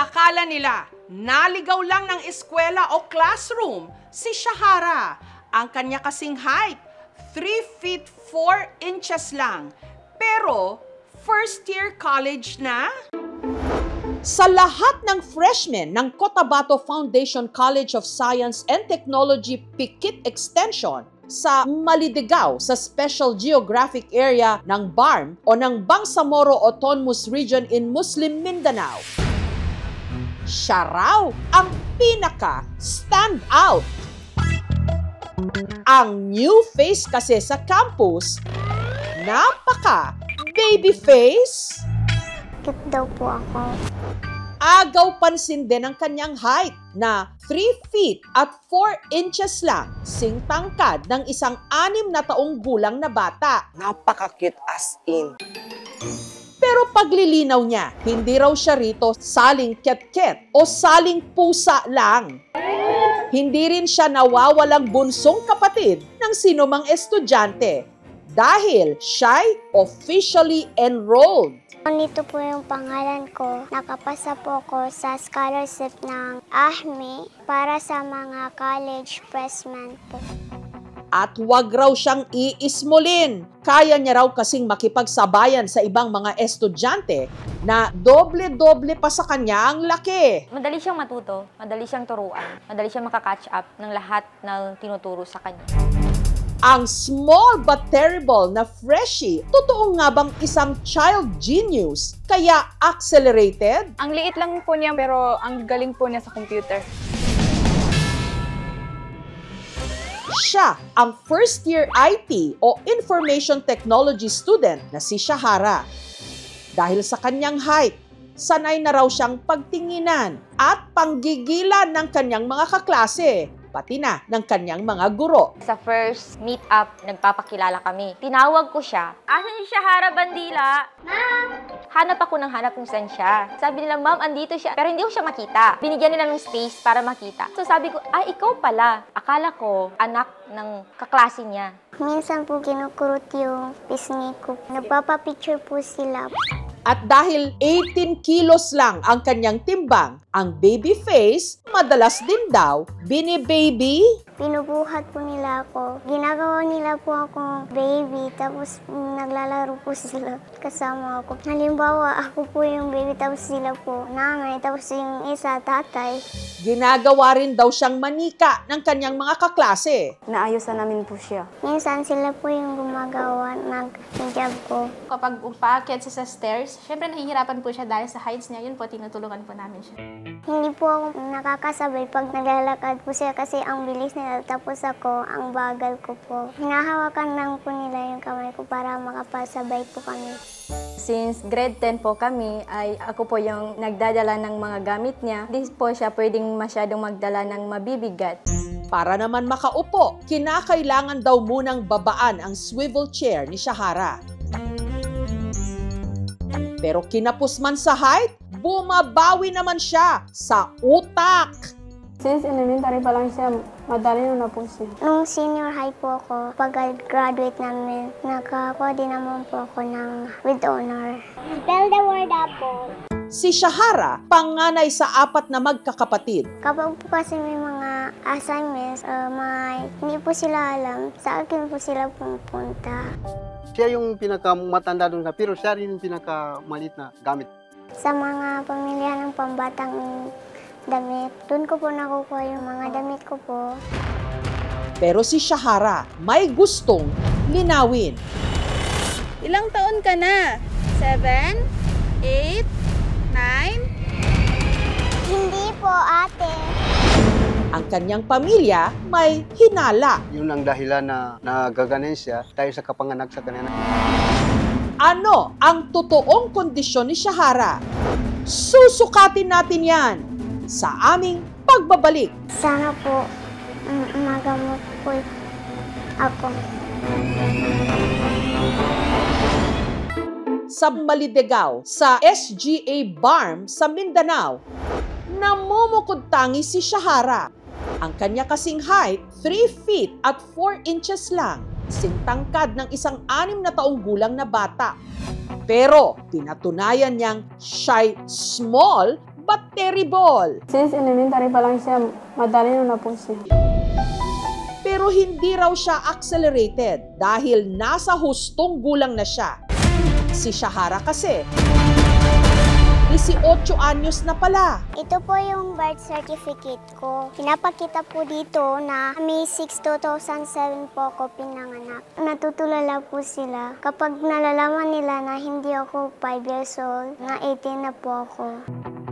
Akala nila, naligaw lang ng eskwela o classroom si Shahara. Ang kanya kasing height, 3 feet 4 inches lang. Pero, first year college na? Sa lahat ng freshmen ng Cotabato Foundation College of Science and Technology Pikit Extension sa Malidegaw sa Special Geographic Area ng BARM o ng Bangsamoro Autonomous Region in Muslim Mindanao, siya raw ang pinaka-stand out. Ang new face kasi sa campus, napaka-baby face. Cute daw po ako. Agaw pansin din ang kanyang height na 3 feet at 4 inches lang, sing tangkad ng isang 6 na taong gulang na bata. Napaka-cute as in. Pero paglilinaw niya, hindi raw siya rito saling ket-ket o saling pusa lang. Hindi rin siya nawawalang bunsong kapatid ng sinumang estudyante dahil siya'y officially enrolled. Nandito po yung pangalan ko. Nakapasa po ako sa scholarship ng AHME para sa mga college freshmen po. At wag raw siyang iismulin. Kaya niya raw kasing makipagsabayan sa ibang mga estudyante na doble-doble pa sa kanya ang laki. Madali siyang matuto, madali siyang turuan, madali siyang makakatch up ng lahat ng tinuturo sa kanya. Ang small but terrible na freshie, totoo nga bang isang child genius, kaya accelerated? Ang liit lang po niya pero ang galing po niya sa computer. Siya ang first year IT o Information Technology student na si Shahara. Dahil sa kanyang height, sanay na raw siyang pagtinginan at panggigilan ng kanyang mga kaklase, pati na ng kanyang mga guro. Sa first meet-up, nagpapakilala kami. Tinawag ko siya. Asan si Shahara Bandila? Ma'am! Hanap ako ng hanap kung saan siya. Sabi nila, ma'am, andito siya. Pero hindi ko siya makita. Binigyan nila ng space para makita. So sabi ko, ay, ikaw pala. Akala ko, anak ng kaklase niya. Minsan po kinukurot yung pisngi ko. Nagpapapicture po sila. At dahil 18 kilos lang ang kanyang timbang, ang baby face, madalas din daw, bini-baby. Pinubuhat po nila ako. Ginagawa nila po akong baby, tapos naglalaro po sila kasama ako. Halimbawa, ako po yung baby, tapos sila po nanay, tapos yung isa tatay. Ginagawa rin daw siyang manika ng kanyang mga kaklase. Naayusan namin po siya. Minsan sila po yung gumagawa ng hijab ko. Kapag paakyat siya sa stairs, syempre nahihirapan po siya dahil sa heights niya. Yun po, tinutulungan po namin siya. Hindi po ako nakakasabay pag naglalakad po siya kasi ang bilis nila, tapos ako, ang bagal ko po. Hinahawakan lang po nila yung kamay ko para makapasabay po kami. Since grade 10 po kami, ay ako po yung nagdadala ng mga gamit niya. Hindi po siya pwedeng masyadong magdala ng mabibigat. Para naman makaupo, kinakailangan daw munang babaan ang swivel chair ni Shahara. Pero kinapos man sa height, bumabawi naman siya sa utak. Since elementary pa lang siya, madali na po siya. Nung senior high po ako, pag-graduate namin, nakakuha din naman po ako ng with honor. Spell the word apple. Si Shahara, panganay sa 4 na magkakapatid. Kapag po kasi may mga assignments, hindi po sila alam, sa akin po sila pupunta. Siya yung pinakamatanda doon pero siya rin yung pinakamalit na gamit. Sa mga pamilya ng pambatang damit, doon ko po nakukuha yung mga damit ko po. Pero si Shahara may gustong linawin. Ilang taon ka na? 7? 8? 9? Hindi po, ate. Ang kanyang pamilya may hinala. Yun ang dahilan na nagaganin siya dahil sa kapanganak sa kanila. Ano ang totoong kondisyon ni Shahara? Susukatin natin yan sa aming pagbabalik. Sana po magamot po ako. Sa Malidegaw, sa SGA BARM sa Mindanao, namumukod tangi si Shahara. Ang kanya kasing height, 3 feet at 4 inches lang, singtangkad ng isang 6 na taong gulang na bata. Pero pinatunayan niyang siya'y small but terrible. Since elementary pa lang siya, matalino na po siya. Pero hindi raw siya accelerated dahil nasa hustong gulang na siya. Si Shahara kasi, 18 anyos na pala. Ito po yung birth certificate ko. Pinapakita po dito na May 6, 2007 po ako pinanganak. Natutulala po sila kapag nalalaman nila na hindi ako 5 years old, na 18 na po ako.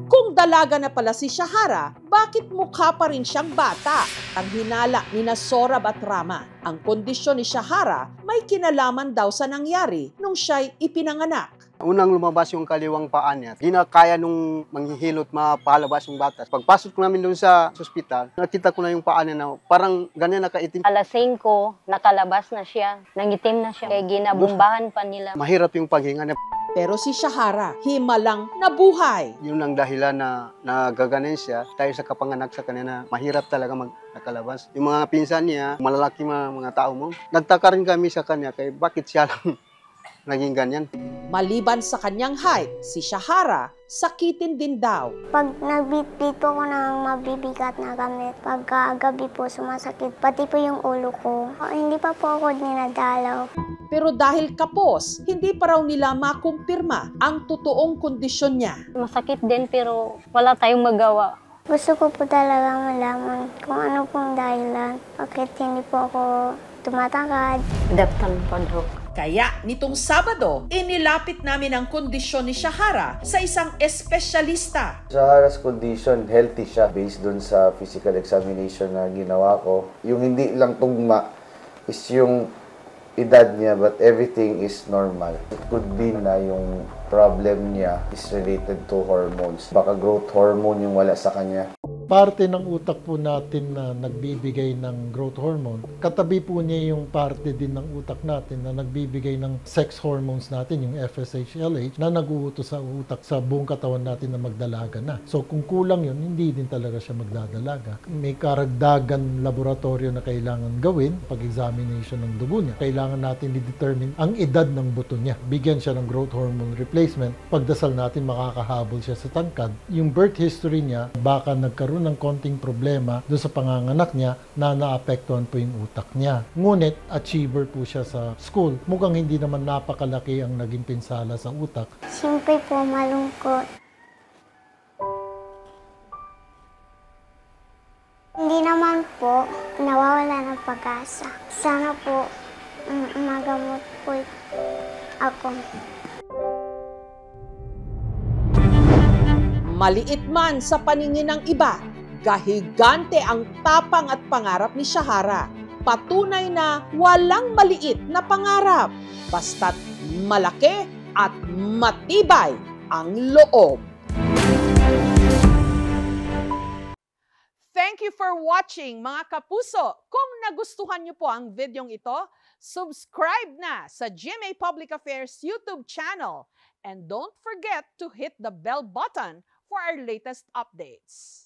Kung dalaga na pala si Shahara, bakit mukha pa rin siyang bata? Ang hinala ni Sorab at Rama. Ang kondisyon ni Shahara may kinalaman daw sa nangyari nung siya'y ipinanganak. Unang lumabas yung kaliwang paa niya. Di na kaya nung manghihilot, mapalabas yung bata. Pagpasok ko namin doon sa ospital, nakita ko na yung paa niya na parang ganyan nakaitim. Alas 5, nakalabas na siya. Nangitim na siya. Kaya ginabumbahan pa nila. Mahirap yung paghinga niya. Pero si Shahara, himalang nabuhay. Yun ang dahilan na nagaganin siya dahil sa kapanganak sa kanya na mahirap talaga nakalabas. Yung mga pinsan niya, malalaki mga tao mo, nagtaka rin kami sa kanya kaya bakit siya lang naging ganyan. Maliban sa kanyang height, si Shahara, sakitin din daw. Pag nagbitbit po ako ng mabibigat na gamit, pagkagabi po sumasakit, pati po yung ulo ko. Hindi pa po ako dinadalaw. Pero dahil kapos, hindi pa raw nila makumpirma ang totoong kondisyon niya. Masakit din pero wala tayong magawa. Gusto ko po talaga malaman kung ano pong dahilan. Bakit hindi po ako tumatangkad. Daptan pa daw. Kaya nitong Sabado, inilapit namin ang kondisyon ni Shahara sa isang espesyalista. Shahara's condition, healthy siya based dun sa physical examination na ginawa ko. Yung hindi lang tugma is yung edad niya but everything is normal. It could be na yung problem niya is related to hormones. Baka growth hormone yung wala sa kanya. Parte ng utak po natin na nagbibigay ng growth hormone, katabi po niya yung parte din ng utak natin na nagbibigay ng sex hormones natin, yung FSH, LH, na nag-uutos sa utak sa buong katawan natin na magdalaga na. So kung kulang yun, hindi din talaga siya magdadalaga. May karagdagan laboratorio na kailangan gawin, pag-examination ng dugo niya. Kailangan natin i-determine ang edad ng buto niya. Bigyan siya ng growth hormone replacement. Pagdasal natin, makakahabol siya sa tangkad. Yung birth history niya, baka nagkaroon ng konting problema doon sa panganganak niya na naapektuhan po yung utak niya. Ngunit, achiever po siya sa school. Mukhang hindi naman napakalaki ang naging pinsala sa utak. Siyempre po malungkot. Hindi naman po nawawala ng pag-asa. Sana po magamot po ako. Maliit man sa paningin ng iba, gahigante ang tapang at pangarap ni Shahara. Patunay na walang maliit na pangarap, basta't malaki at matibay ang loob. Thank you for watching, mga kapuso. Kung nagustuhan niyo po ang videong ito, subscribe na sa GMA Public Affairs YouTube channel. And don't forget to hit the bell button for our latest updates.